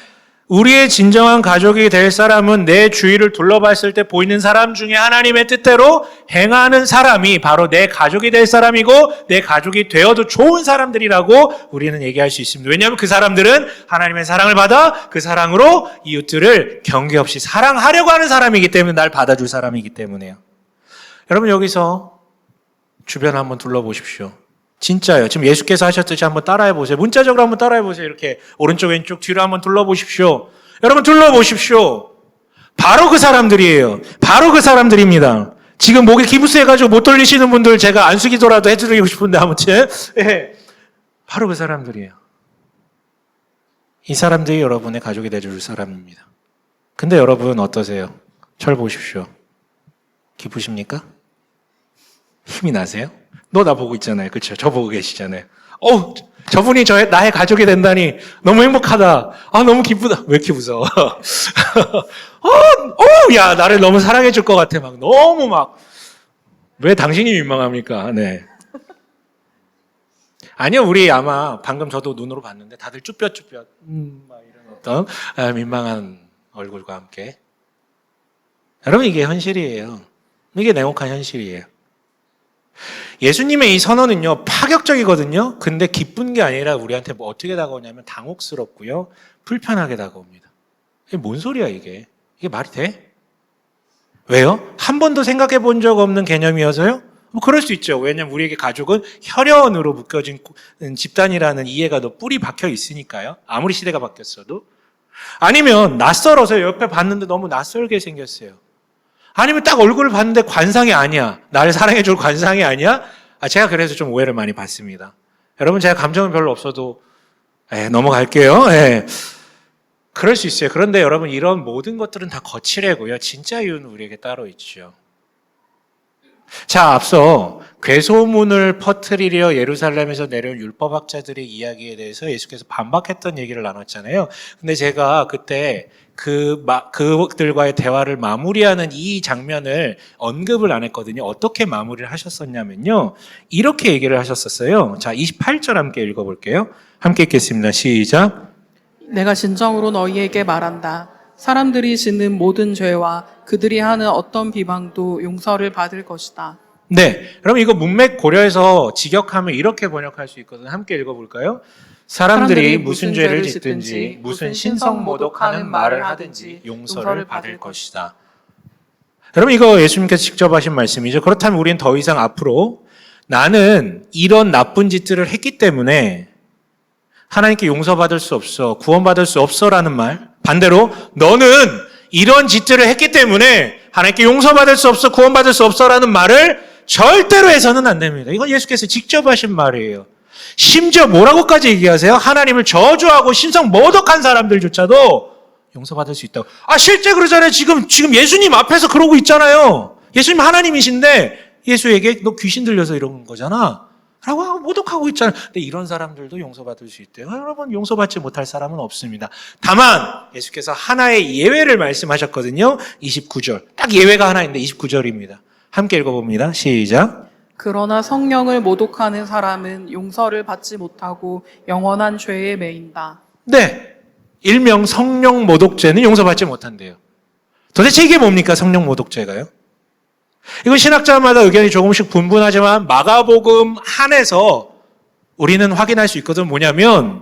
우리의 진정한 가족이 될 사람은 내 주위를 둘러봤을 때 보이는 사람 중에 하나님의 뜻대로 행하는 사람이 바로 내 가족이 될 사람이고 내 가족이 되어도 좋은 사람들이라고 우리는 얘기할 수 있습니다. 왜냐하면 그 사람들은 하나님의 사랑을 받아 그 사랑으로 이웃들을 경계 없이 사랑하려고 하는 사람이기 때문에 날 받아줄 사람이기 때문에요. 여러분 여기서 주변 한번 둘러보십시오. 진짜요. 지금 예수께서 하셨듯이 한번 따라해 보세요. 문자적으로 한번 따라해 보세요. 이렇게 오른쪽 왼쪽 뒤로 한번 둘러보십시오. 여러분 둘러보십시오. 바로 그 사람들이에요. 바로 그 사람들입니다. 지금 목에 기부스해가지고 못 돌리시는 분들 제가 안수기도라도 해드리고 싶은데 아무튼 네. 바로 그 사람들이에요. 이 사람들이 여러분의 가족이 되줄 사람입니다. 근데 여러분 어떠세요? 절 보십시오. 기쁘십니까? 힘이 나세요? 너 나 보고 있잖아요. 그렇죠? 저 보고 계시잖아요. 저분이 나의 가족이 된다니 너무 행복하다. 너무 기쁘다. 왜 이렇게 무서워? 야, 나를 너무 사랑해 줄 것 같아. 너무 왜 당신이 민망합니까? 네. 아니요, 우리 아마 방금 저도 눈으로 봤는데 다들 쭈뼛쭈뼛, 이런 어떤 민망한 얼굴과 함께. 여러분, 이게 현실이에요. 이게 냉혹한 현실이에요. 예수님의 이 선언은요, 파격적이거든요. 근데 기쁜 게 아니라 우리한테 어떻게 다가오냐면 당혹스럽고요, 불편하게 다가옵니다. 이게 뭔 소리야, 이게? 이게 말이 돼? 왜요? 한 번도 생각해 본 적 없는 개념이어서요? 그럴 수 있죠. 왜냐면 우리에게 가족은 혈연으로 묶여진 집단이라는 이해가 더 뿌리 박혀 있으니까요. 아무리 시대가 바뀌었어도. 아니면 낯설어서 옆에 봤는데 너무 낯설게 생겼어요. 아니면 딱 얼굴을 봤는데 관상이 아니야. 나를 사랑해줄 관상이 아니야? 제가 그래서 좀 오해를 많이 받습니다. 여러분, 제가 감정은 별로 없어도, 넘어갈게요. 그럴 수 있어요. 그런데 여러분 이런 모든 것들은 다 거칠애고요. 진짜 이유는 우리에게 따로 있죠. 자, 앞서 괴소문을 퍼뜨리려 예루살렘에서 내려온 율법학자들의 이야기에 대해서 예수께서 반박했던 얘기를 나눴잖아요. 근데 제가 그때 그들과의 대화를 마무리하는 이 장면을 언급을 안 했거든요. 어떻게 마무리를 하셨었냐면요. 이렇게 얘기를 하셨었어요. 자, 28절 함께 읽어볼게요. 함께 읽겠습니다. 시작. 내가 진정으로 너희에게 말한다. 사람들이 짓는 모든 죄와 그들이 하는 어떤 비방도 용서를 받을 것이다. 네. 그럼 이거 문맥 고려해서 직역하면 이렇게 번역할 수 있거든요. 함께 읽어볼까요? 사람들이 무슨 죄를 짓든지 무슨 신성모독하는 말을 하든지 용서를 받을 것이다. 여러분 이거 예수님께서 직접 하신 말씀이죠. 그렇다면 우리는 더 이상 앞으로 나는 이런 나쁜 짓들을 했기 때문에 하나님께 용서받을 수 없어, 구원받을 수 없어라는 말, 반대로 너는 이런 짓들을 했기 때문에 하나님께 용서받을 수 없어, 구원받을 수 없어라는 말을 절대로 해서는 안 됩니다. 이건 예수께서 직접 하신 말이에요. 심지어 뭐라고까지 얘기하세요? 하나님을 저주하고 신성 모독한 사람들조차도 용서받을 수 있다고. 실제 그러잖아요. 지금 예수님 앞에서 그러고 있잖아요. 예수님 하나님이신데 예수에게 너 귀신 들려서 이런 거잖아 라고 하고 모독하고 있잖아요. 근데 이런 사람들도 용서받을 수 있대요. 여러분 용서받지 못할 사람은 없습니다. 다만 예수께서 하나의 예외를 말씀하셨거든요. 29절. 딱 예외가 하나 있는데 29절입니다. 함께 읽어봅니다. 시작. 그러나 성령을 모독하는 사람은 용서를 받지 못하고 영원한 죄에 매인다. 네. 일명 성령 모독죄는 용서받지 못한대요. 도대체 이게 뭡니까? 성령 모독죄가요? 이건 신학자마다 의견이 조금씩 분분하지만 마가복음 한에서 우리는 확인할 수 있거든. 뭐냐면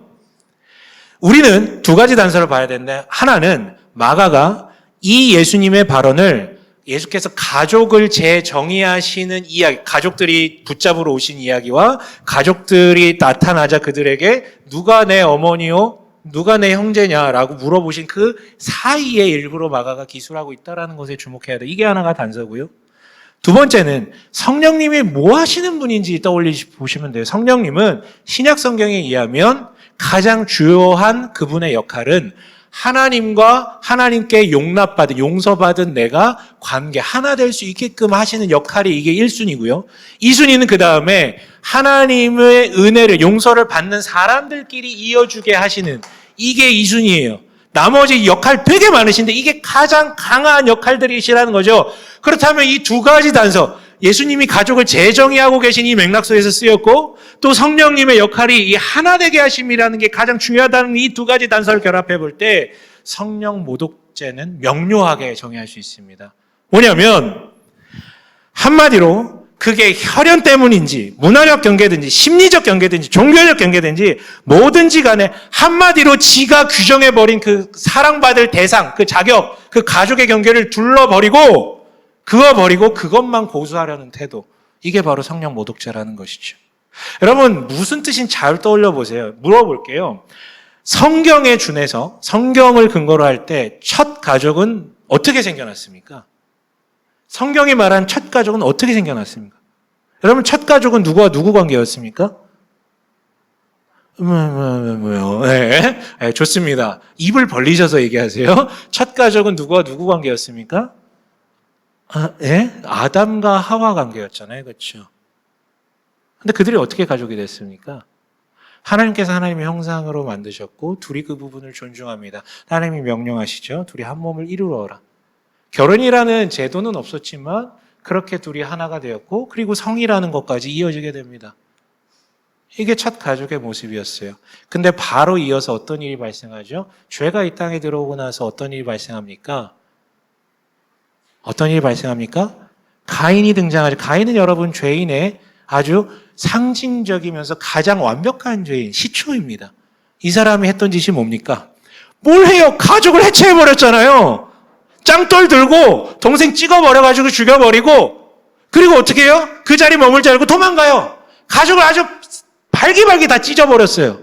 우리는 두 가지 단서를 봐야 되는데 하나는 마가가 이 예수님의 발언을 예수께서 가족을 재정의하시는 이야기, 가족들이 붙잡으러 오신 이야기와 가족들이 나타나자 그들에게 누가 내 어머니요? 누가 내 형제냐라고 물어보신 그 사이에 일부러 마가가 기술하고 있다는 것에 주목해야 돼. 이게 하나가 단서고요. 두 번째는 성령님이 뭐 하시는 분인지 보시면 돼요. 성령님은 신약 성경에 의하면 가장 주요한 그분의 역할은 하나님과 하나님께 용서받은 내가 관계 하나 될 수 있게끔 하시는 역할이 이게 1순위고요. 2순위는 그 다음에 하나님의 은혜를 용서를 받는 사람들끼리 이어주게 하시는 이게 2순위예요. 나머지 역할 되게 많으신데 이게 가장 강한 역할들이시라는 거죠. 그렇다면 이 두 가지 단서, 예수님이 가족을 재정의하고 계신 이 맥락 속에서 쓰였고 또 성령님의 역할이 이 하나 되게 하심이라는 게 가장 중요하다는 이 두 가지 단서를 결합해 볼 때 성령 모독죄는 명료하게 정의할 수 있습니다. 뭐냐면 한마디로 그게 혈연 때문인지 문화적 경계든지 심리적 경계든지 종교적 경계든지 뭐든지 간에 한마디로 지가 규정해버린 그 사랑받을 대상, 그 자격, 그 가족의 경계를 둘러버리고 그어버리고 그것만 고수하려는 태도. 이게 바로 성령 모독죄라는 것이죠. 여러분 무슨 뜻인지 잘 떠올려 보세요. 물어볼게요. 성경에 준해서 성경을 근거로 할 때 첫 가족은 어떻게 생겨났습니까? 성경이 말한 첫 가족은 어떻게 생겨났습니까? 여러분 첫 가족은 누구와 누구 관계였습니까? 네, 좋습니다. 입을 벌리셔서 얘기하세요. 첫 가족은 누구와 누구 관계였습니까? 아담과 하와 관계였잖아요. 그렇죠? 근데 그들이 어떻게 가족이 됐습니까? 하나님께서 하나님의 형상으로 만드셨고 둘이 그 부분을 존중합니다. 하나님이 명령하시죠. 둘이 한 몸을 이루어라. 결혼이라는 제도는 없었지만 그렇게 둘이 하나가 되었고 그리고 성이라는 것까지 이어지게 됩니다. 이게 첫 가족의 모습이었어요. 근데 바로 이어서 어떤 일이 발생하죠? 죄가 이 땅에 들어오고 나서 어떤 일이 발생합니까? 어떤 일이 발생합니까? 가인이 등장하죠. 가인은 여러분 죄인의 아주 상징적이면서 가장 완벽한 죄인, 시초입니다. 이 사람이 했던 짓이 뭡니까? 뭘 해요? 가족을 해체해버렸잖아요. 짱돌 들고 동생 찍어버려가지고 죽여버리고 그리고 어떻게 해요? 그 자리 머물지 않고 도망가요. 가족을 아주 발기발기 다 찢어버렸어요.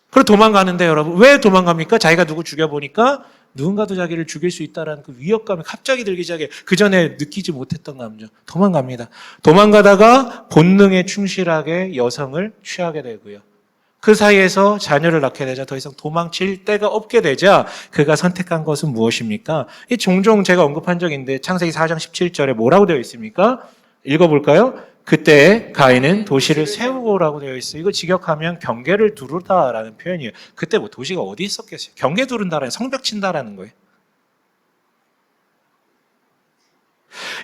그리고 도망가는데 여러분 왜 도망갑니까? 자기가 누구 죽여보니까 누군가도 자기를 죽일 수 있다는 그 위협감이 갑자기 들기 시작해요. 그 전에 느끼지 못했던 감정. 도망갑니다. 도망가다가 본능에 충실하게 여성을 취하게 되고요. 그 사이에서 자녀를 낳게 되자 더 이상 도망칠 데가 없게 되자 그가 선택한 것은 무엇입니까? 이 종종 제가 언급한 적인데 창세기 4장 17절에 뭐라고 되어 있습니까? 읽어볼까요? 그때 가인은 도시를 세우고라고 되어 있어요. 이거 직역하면 경계를 두르다라는 표현이에요. 그때 뭐 도시가 어디 있었겠어요? 경계 두른다라는 성벽 친다라는 거예요.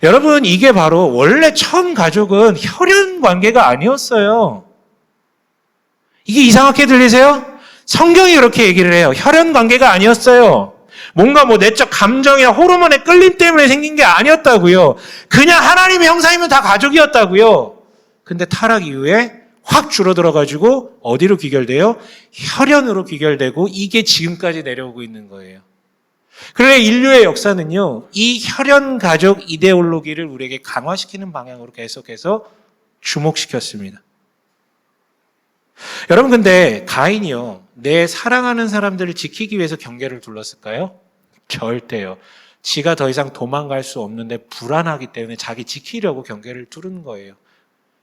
여러분, 이게 바로 원래 처음 가족은 혈연 관계가 아니었어요. 이게 이상하게 들리세요? 성경이 그렇게 얘기를 해요. 혈연 관계가 아니었어요. 뭔가 뭐 내적 감정이나 호르몬의 끌림 때문에 생긴 게 아니었다고요. 그냥 하나님의 형상이면 다 가족이었다고요. 근데 타락 이후에 확 줄어들어가지고 어디로 귀결돼요? 혈연으로 귀결되고 이게 지금까지 내려오고 있는 거예요. 그래 인류의 역사는요, 이 혈연 가족 이데올로기를 우리에게 강화시키는 방향으로 계속해서 주목시켰습니다. 여러분, 근데 가인이요, 내 사랑하는 사람들을 지키기 위해서 경계를 둘렀을까요? 절대요. 지가 더 이상 도망갈 수 없는데 불안하기 때문에 자기 지키려고 경계를 두른 거예요.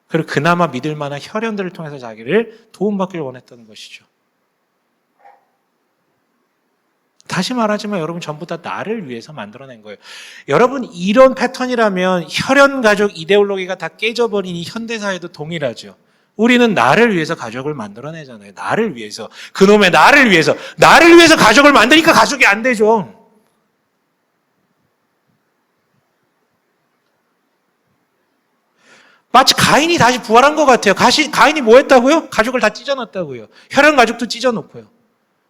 그리고 그나마 믿을 만한 혈연들을 통해서 자기를 도움받기를 원했던 것이죠. 다시 말하지만 여러분, 전부 다 나를 위해서 만들어낸 거예요. 여러분, 이런 패턴이라면 혈연 가족 이데올로기가 다 깨져버린 이 현대사회도 동일하죠. 우리는 나를 위해서 가족을 만들어내잖아요. 나를 위해서. 그놈의 나를 위해서. 나를 위해서 가족을 만드니까 가족이 안 되죠. 마치 가인이 다시 부활한 것 같아요. 가인이 뭐 했다고요? 가족을 다 찢어놨다고요. 혈연 가족도 찢어놓고요.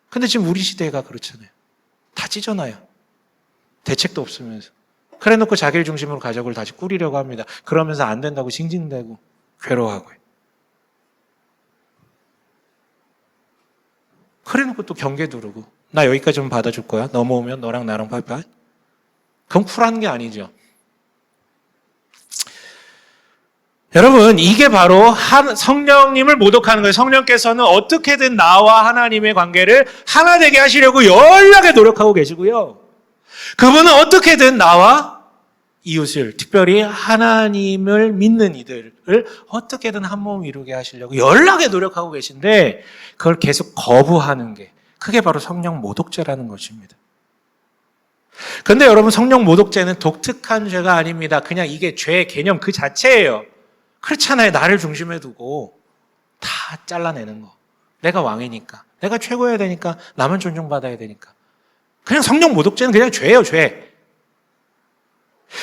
근데 지금 우리 시대가 그렇잖아요. 다 찢어놔요. 대책도 없으면서. 그래 놓고 자기를 중심으로 가족을 다시 꾸리려고 합니다. 그러면서 안 된다고 징징대고 괴로워하고요. 그래 놓고 또 경계 두르고 나 여기까지만 받아줄 거야. 넘어오면 너랑 나랑 빠이빠이. 그건 쿨한 게 아니죠. 여러분, 이게 바로 성령님을 모독하는 거예요. 성령께서는 어떻게든 나와 하나님의 관계를 하나 되게 하시려고 연락에 노력하고 계시고요. 그분은 어떻게든 나와 이웃을, 특별히 하나님을 믿는 이들을 어떻게든 한 몸 이루게 하시려고 연락에 노력하고 계신데 그걸 계속 거부하는 게, 그게 바로 성령 모독죄라는 것입니다. 그런데 여러분, 성령 모독죄는 독특한 죄가 아닙니다. 그냥 이게 죄의 개념 그 자체예요. 그렇잖아요. 나를 중심에 두고 다 잘라내는 거. 내가 왕이니까, 내가 최고여야 되니까, 나만 존중받아야 되니까. 그냥 성령 모독죄는 그냥 죄예요, 죄.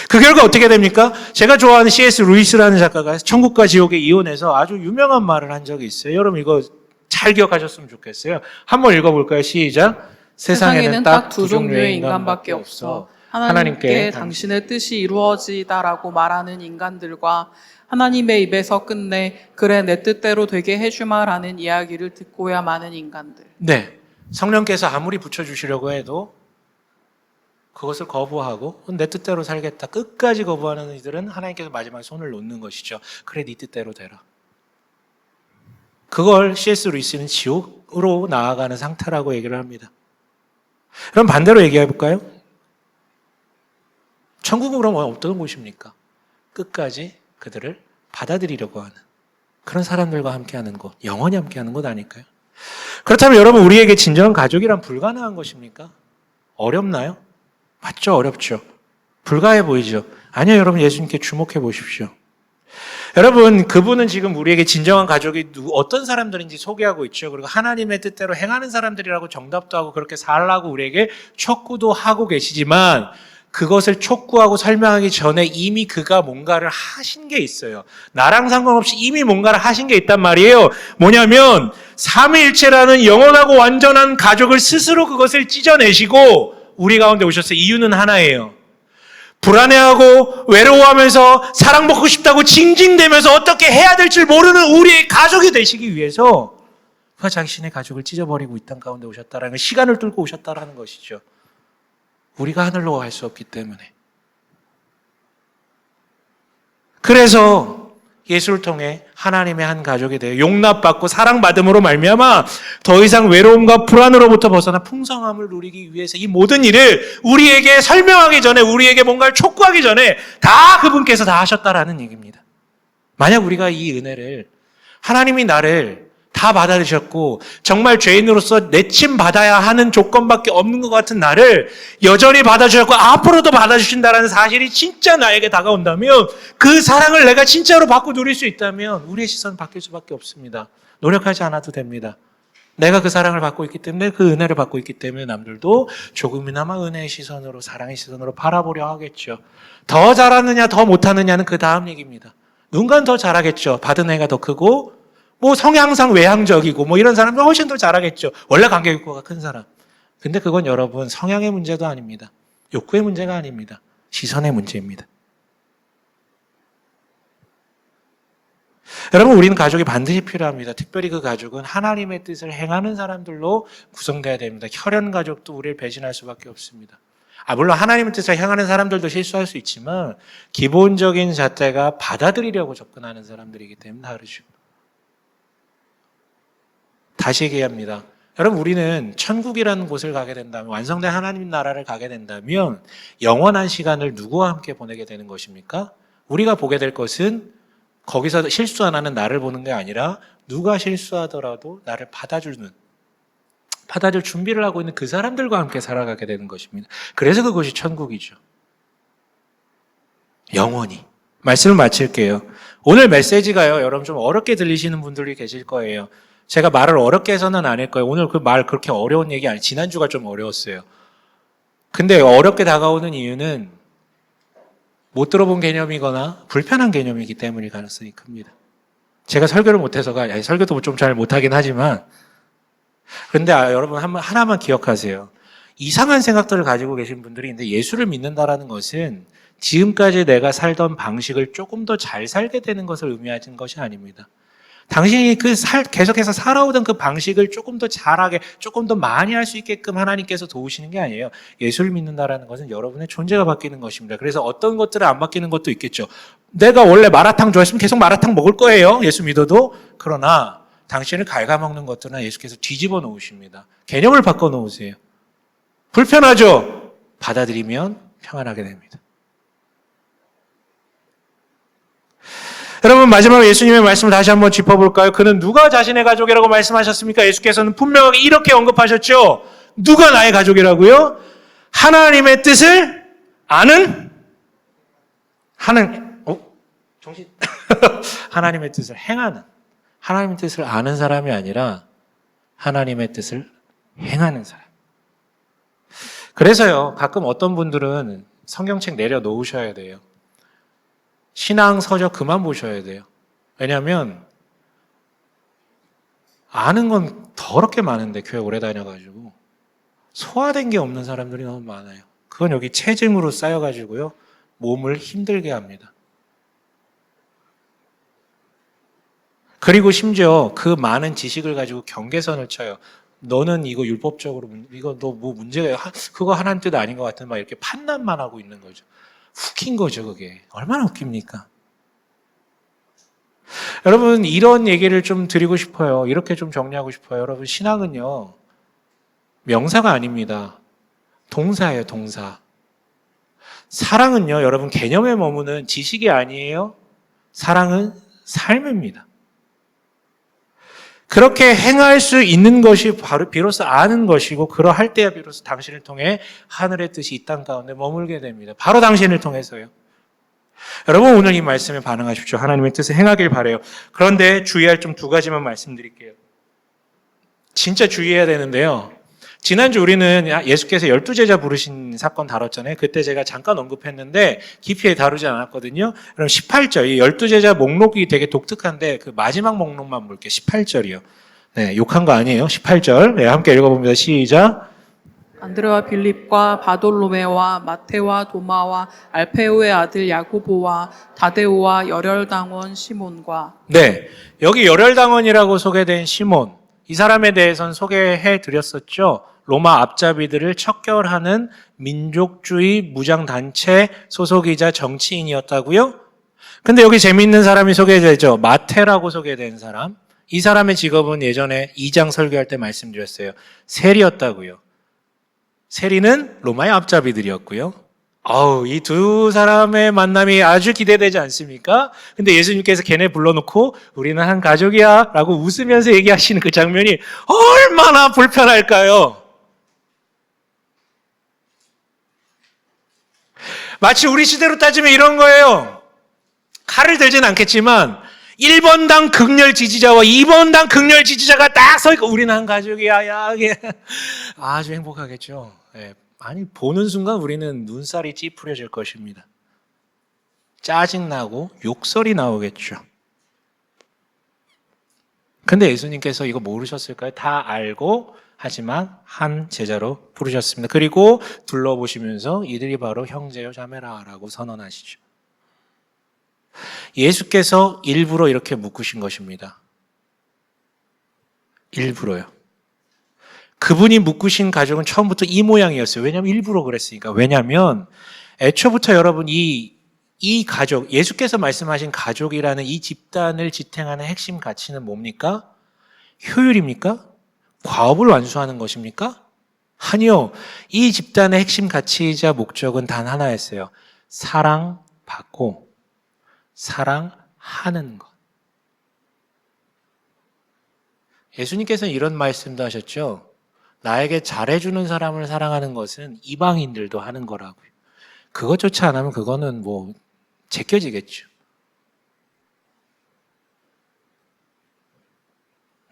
그 결과 어떻게 됩니까? 제가 좋아하는 C.S. 루이스라는 작가가 천국과 지옥의 이혼에서 아주 유명한 말을 한 적이 있어요. 여러분, 이거 잘 기억하셨으면 좋겠어요. 한번 읽어볼까요? 시작. 세상에는 딱 두 종류의 인간밖에 없어. 하나님께 당신의 뜻이 이루어지다라고 말하는 인간들과 하나님의 입에서 끝내 그래 내 뜻대로 되게 해주마라는 이야기를 듣고야 마는 인간들. 네, 성령께서 아무리 붙여주시려고 해도 그것을 거부하고 내 뜻대로 살겠다 끝까지 거부하는 이들은 하나님께서 마지막에 손을 놓는 것이죠. 그래, 네 뜻대로 되라. 그걸 C.S. 루이스는 지옥으로 나아가는 상태라고 얘기를 합니다. 그럼 반대로 얘기해 볼까요? 천국은 그럼 어떤 곳입니까? 끝까지 그들을 받아들이려고 하는 그런 사람들과 함께하는 곳, 영원히 함께하는 곳 아닐까요? 그렇다면 여러분, 우리에게 진정한 가족이란 불가능한 것입니까? 어렵나요? 맞죠? 어렵죠. 불가해 보이죠? 아니요, 여러분, 예수님께 주목해 보십시오. 여러분, 그분은 지금 우리에게 진정한 가족이 어떤 사람들인지 소개하고 있죠. 그리고 하나님의 뜻대로 행하는 사람들이라고 정답도 하고 그렇게 살라고 우리에게 촉구도 하고 계시지만 그것을 촉구하고 설명하기 전에 이미 그가 뭔가를 하신 게 있어요. 나랑 상관없이 이미 뭔가를 하신 게 있단 말이에요. 뭐냐면 삼위일체라는 영원하고 완전한 가족을 스스로 그것을 찢어내시고 우리 가운데 오셨어요. 이유는 하나예요. 불안해하고 외로워하면서 사랑받고 싶다고 징징대면서 어떻게 해야 될 줄 모르는 우리의 가족이 되시기 위해서 그가 자신의 가족을 찢어버리고 이 땅 가운데 오셨다라는 걸, 시간을 뚫고 오셨다라는 것이죠. 우리가 하늘로 갈 수 없기 때문에. 그래서 예수를 통해 하나님의 한 가족이 되어 용납받고 사랑받음으로 말미암아 더 이상 외로움과 불안으로부터 벗어나 풍성함을 누리기 위해서 이 모든 일을 우리에게 설명하기 전에, 우리에게 뭔가를 촉구하기 전에 다 그분께서 다 하셨다라는 얘기입니다. 만약 우리가 이 은혜를, 하나님이 나를 다 받아들이셨고 정말 죄인으로서 내침 받아야 하는 조건밖에 없는 것 같은 나를 여전히 받아주셨고 앞으로도 받아주신다는 사실이 진짜 나에게 다가온다면 그 사랑을 내가 진짜로 받고 누릴 수 있다면 우리의 시선은 바뀔 수밖에 없습니다. 노력하지 않아도 됩니다. 내가 그 사랑을 받고 있기 때문에 그 은혜를 받고 있기 때문에 남들도 조금이나마 은혜의 시선으로 사랑의 시선으로 바라보려 하겠죠. 더 잘하느냐 더 못하느냐는 그 다음 얘기입니다. 누군가는 더 잘하겠죠. 받은 애가 더 크고 뭐 성향상 외향적이고 뭐 이런 사람은 훨씬 더 잘하겠죠. 원래 관계 욕구가 큰 사람. 근데 그건 여러분 성향의 문제도 아닙니다. 욕구의 문제가 아닙니다. 시선의 문제입니다. 여러분 우리는 가족이 반드시 필요합니다. 특별히 그 가족은 하나님의 뜻을 행하는 사람들로 구성돼야 됩니다. 혈연 가족도 우리를 배신할 수밖에 없습니다. 물론 하나님의 뜻을 행하는 사람들도 실수할 수 있지만 기본적인 잣대가 받아들이려고 접근하는 사람들이기 때문에 다르죠. 다시 얘기합니다. 여러분 우리는 천국이라는 곳을 가게 된다면 완성된 하나님 나라를 가게 된다면 영원한 시간을 누구와 함께 보내게 되는 것입니까? 우리가 보게 될 것은 거기서 실수 안 하는 나를 보는 게 아니라 누가 실수하더라도 나를 받아줄 준비를 하고 있는 그 사람들과 함께 살아가게 되는 것입니다. 그래서 그것이 천국이죠. 영원히. 말씀을 마칠게요. 오늘 메시지가요, 여러분 좀 어렵게 들리시는 분들이 계실 거예요. 제가 말을 어렵게 해서는 아닐 거예요. 오늘 그 말 그렇게 어려운 얘기 아니에요. 지난주가 좀 어려웠어요. 근데 어렵게 다가오는 이유는 못 들어본 개념이거나 불편한 개념이기 때문일 가능성이 큽니다. 제가 설교를 못해서가, 설교도 좀 잘 못하긴 하지만, 그런데 여러분 하나만 기억하세요. 이상한 생각들을 가지고 계신 분들이 있는데 예수를 믿는다라는 것은 지금까지 내가 살던 방식을 조금 더 잘 살게 되는 것을 의미하는 것이 아닙니다. 당신이 계속해서 살아오던 그 방식을 조금 더 잘하게, 조금 더 많이 할 수 있게끔 하나님께서 도우시는 게 아니에요. 예수를 믿는다라는 것은 여러분의 존재가 바뀌는 것입니다. 그래서 어떤 것들은 안 바뀌는 것도 있겠죠. 내가 원래 마라탕 좋아했으면 계속 마라탕 먹을 거예요. 예수 믿어도. 그러나 당신을 갉아먹는 것들은 예수께서 뒤집어 놓으십니다. 개념을 바꿔 놓으세요. 불편하죠? 받아들이면 평안하게 됩니다. 여러분 마지막으로 예수님의 말씀을 다시 한번 짚어볼까요? 그는 누가 자신의 가족이라고 말씀하셨습니까? 예수께서는 분명하게 이렇게 언급하셨죠. 누가 나의 가족이라고요? 하나님의 뜻을 하나님의 뜻을 행하는, 하나님의 뜻을 아는 사람이 아니라 하나님의 뜻을 행하는 사람. 그래서요, 가끔 어떤 분들은 성경책 내려놓으셔야 돼요. 신앙 서적 그만 보셔야 돼요. 왜냐하면 아는 건 더럽게 많은데 교회 오래 다녀가지고 소화된 게 없는 사람들이 너무 많아요. 그건 여기 체증으로 쌓여가지고요 몸을 힘들게 합니다. 그리고 심지어 그 많은 지식을 가지고 경계선을 쳐요. 너는 이거 율법적으로 이거 너 뭐 문제가 그거 하나님 뜻 아닌 것 같은 막 이렇게 판단만 하고 있는 거죠. 웃긴 거죠, 그게. 얼마나 웃깁니까? 여러분, 이런 얘기를 좀 드리고 싶어요. 이렇게 좀 정리하고 싶어요. 여러분, 신앙은요, 명사가 아닙니다. 동사예요, 동사. 사랑은요, 여러분, 개념에 머무는 지식이 아니에요. 사랑은 삶입니다. 그렇게 행할 수 있는 것이 바로 비로소 아는 것이고 그러할 때야 비로소 당신을 통해 하늘의 뜻이 이 땅 가운데 머물게 됩니다. 바로 당신을 통해서요. 여러분 오늘 이 말씀에 반응하십시오. 하나님의 뜻을 행하길 바라요. 그런데 주의할 좀 두 가지만 말씀드릴게요. 진짜 주의해야 되는데요. 지난주 우리는 예수께서 12제자 부르신 사건 다뤘잖아요. 그때 제가 잠깐 언급했는데 깊이 다루지 않았거든요. 그럼 18절, 이 12제자 목록이 되게 독특한데 그 마지막 목록만 볼게요. 18절이요. 네, 욕한 거 아니에요. 18절. 네, 함께 읽어봅니다. 시작. 안드레와 빌립과 바돌로메와 마테와 도마와 알페오의 아들 야고보와 다데오와 열혈당원 시몬과. 네, 여기 열혈당원이라고 소개된 시몬. 이 사람에 대해서는 소개해 드렸었죠. 로마 앞잡이들을 척결하는 민족주의 무장단체 소속이자 정치인이었다고요? 근데 여기 재미있는 사람이 소개되죠. 마테라고 소개된 사람. 이 사람의 직업은 예전에 2장 설교할 때 말씀드렸어요. 세리였다고요. 세리는 로마의 앞잡이들이었고요. 이 두 사람의 만남이 아주 기대되지 않습니까? 근데 예수님께서 걔네 불러놓고 우리는 한 가족이야 라고 웃으면서 얘기하시는 그 장면이 얼마나 불편할까요? 마치 우리 시대로 따지면 이런 거예요. 칼을 들진 않겠지만 1번당 극렬 지지자와 2번당 극렬 지지자가 딱 서 있고 우리는 한 가족이야. 야, 이게 아주 행복하겠죠. 네. 아니 보는 순간 우리는 눈살이 찌푸려질 것입니다. 짜증나고 욕설이 나오겠죠. 근데 예수님께서 이거 모르셨을까요? 다 알고 하지만 한 제자로 부르셨습니다. 그리고 둘러보시면서 이들이 바로 형제요 자매라라고 선언하시죠. 예수께서 일부러 이렇게 묶으신 것입니다. 일부러요. 그분이 묶으신 가족은 처음부터 이 모양이었어요. 왜냐하면 일부러 그랬으니까. 왜냐하면 애초부터 여러분 이 가족, 예수께서 말씀하신 가족이라는 이 집단을 지탱하는 핵심 가치는 뭡니까? 효율입니까? 과업을 완수하는 것입니까? 아니요. 이 집단의 핵심 가치이자 목적은 단 하나였어요. 사랑받고 사랑하는 것. 예수님께서는 이런 말씀도 하셨죠. 나에게 잘해주는 사람을 사랑하는 것은 이방인들도 하는 거라고요. 그것조차 안 하면 그거는 뭐 제껴지겠죠.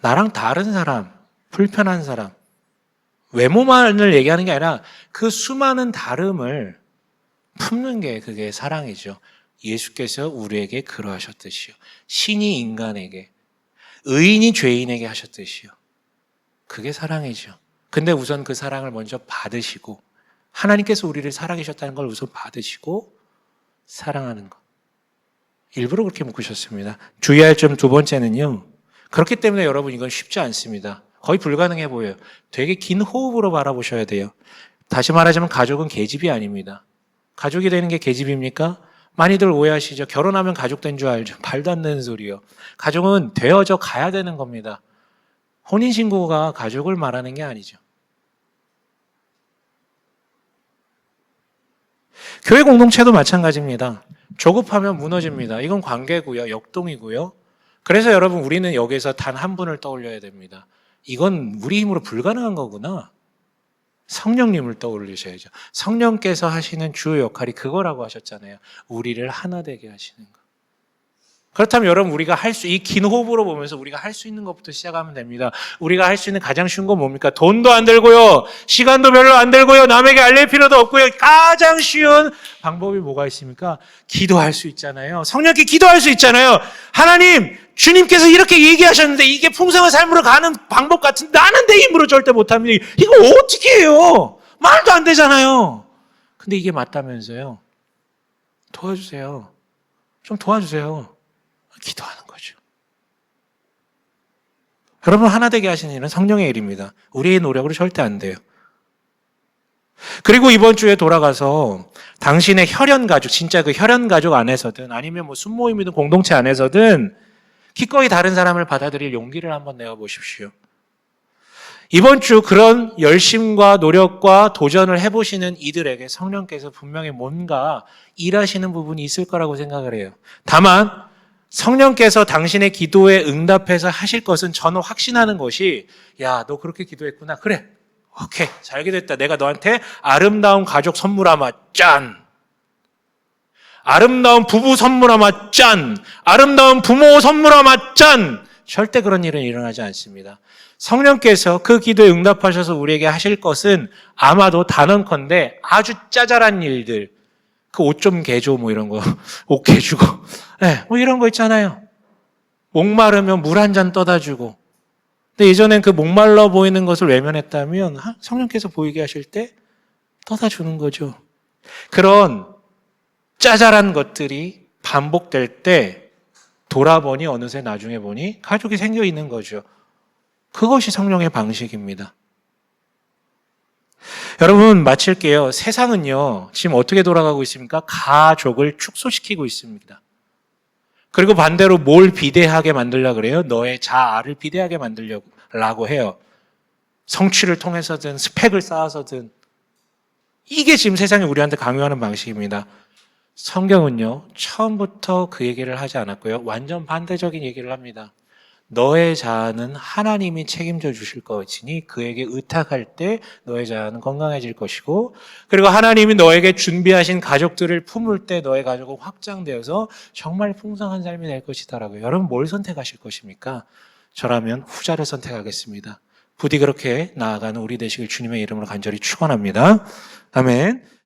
나랑 다른 사람, 불편한 사람, 외모만을 얘기하는 게 아니라 그 수많은 다름을 품는 게 그게 사랑이죠. 예수께서 우리에게 그러하셨듯이요. 신이 인간에게, 의인이 죄인에게 하셨듯이요. 그게 사랑이죠. 근데 우선 그 사랑을 먼저 받으시고 하나님께서 우리를 사랑하셨다는 걸 우선 받으시고 사랑하는 것. 일부러 그렇게 묶으셨습니다. 주의할 점 두 번째는요. 그렇기 때문에 여러분 이건 쉽지 않습니다. 거의 불가능해 보여요. 되게 긴 호흡으로 바라보셔야 돼요. 다시 말하자면 가족은 계집이 아닙니다. 가족이 되는 게 계집입니까? 많이들 오해하시죠. 결혼하면 가족 된 줄 알죠. 말도 안 되는 소리요. 가족은 되어져 가야 되는 겁니다. 혼인신고가 가족을 말하는 게 아니죠. 교회 공동체도 마찬가지입니다. 조급하면 무너집니다. 이건 관계고요. 역동이고요. 그래서 여러분 우리는 여기서 단 한 분을 떠올려야 됩니다. 이건 우리 힘으로 불가능한 거구나. 성령님을 떠올리셔야죠. 성령께서 하시는 주요 역할이 그거라고 하셨잖아요. 우리를 하나 되게 하시는 거. 그렇다면 여러분 우리가 이 긴 호흡으로 보면서 우리가 할 수 있는 것부터 시작하면 됩니다. 우리가 할 수 있는 가장 쉬운 건 뭡니까? 돈도 안 들고요. 시간도 별로 안 들고요. 남에게 알릴 필요도 없고요. 가장 쉬운 방법이 뭐가 있습니까? 기도할 수 있잖아요. 성령께 기도할 수 있잖아요. 하나님, 주님께서 이렇게 얘기하셨는데 이게 풍성한 삶으로 가는 방법 같은데 나는 내 힘으로 절대 못합니다. 이거 어떻게 해요? 말도 안 되잖아요. 근데 이게 맞다면서요. 도와주세요. 좀 도와주세요. 기도하는 거죠. 여러분 하나 되게 하시는 일은 성령의 일입니다. 우리의 노력으로 절대 안 돼요. 그리고 이번 주에 돌아가서 당신의 혈연 가족, 진짜 그 혈연 가족 안에서든 아니면 뭐 순모임이든 공동체 안에서든 기꺼이 다른 사람을 받아들일 용기를 한번 내어보십시오. 이번 주 그런 열심과 노력과 도전을 해보시는 이들에게 성령께서 분명히 뭔가 일하시는 부분이 있을 거라고 생각을 해요. 다만 성령께서 당신의 기도에 응답해서 하실 것은 저는 확신하는 것이 야, 너 그렇게 기도했구나. 그래. 오케이. 잘 기도했다. 내가 너한테 아름다운 가족 선물하마. 짠. 아름다운 부부 선물하마. 짠. 아름다운 부모 선물하마. 짠. 절대 그런 일은 일어나지 않습니다. 성령께서 그 기도에 응답하셔서 우리에게 하실 것은 아마도 단언컨대 아주 짜잘한 일들. 그 옷 좀 개줘 뭐 이런 거 옷 개주고 뭐 이런 거 있잖아요. 목마르면 물 한 잔 떠다 주고. 근데 예전엔 그 목말라 보이는 것을 외면했다면 성령께서 보이게 하실 때 떠다 주는 거죠. 그런 짜잘한 것들이 반복될 때 돌아보니 어느새 나중에 보니 가족이 생겨 있는 거죠. 그것이 성령의 방식입니다. 여러분 마칠게요. 세상은요 지금 어떻게 돌아가고 있습니까? 가족을 축소시키고 있습니다. 그리고 반대로 뭘 비대하게 만들려고 그래요? 너의 자아를 비대하게 만들려고 해요. 성취를 통해서든 스펙을 쌓아서든 이게 지금 세상이 우리한테 강요하는 방식입니다. 성경은요, 처음부터 그 얘기를 하지 않았고요. 완전 반대적인 얘기를 합니다. 너의 자아는 하나님이 책임져 주실 것이니 그에게 의탁할 때 너의 자아는 건강해질 것이고, 그리고 하나님이 너에게 준비하신 가족들을 품을 때 너의 가족은 확장되어서 정말 풍성한 삶이 될 것이다라고요. 여러분 뭘 선택하실 것입니까? 저라면 후자를 선택하겠습니다. 부디 그렇게 나아가는 우리 되시길 주님의 이름으로 간절히 축원합니다. 아멘.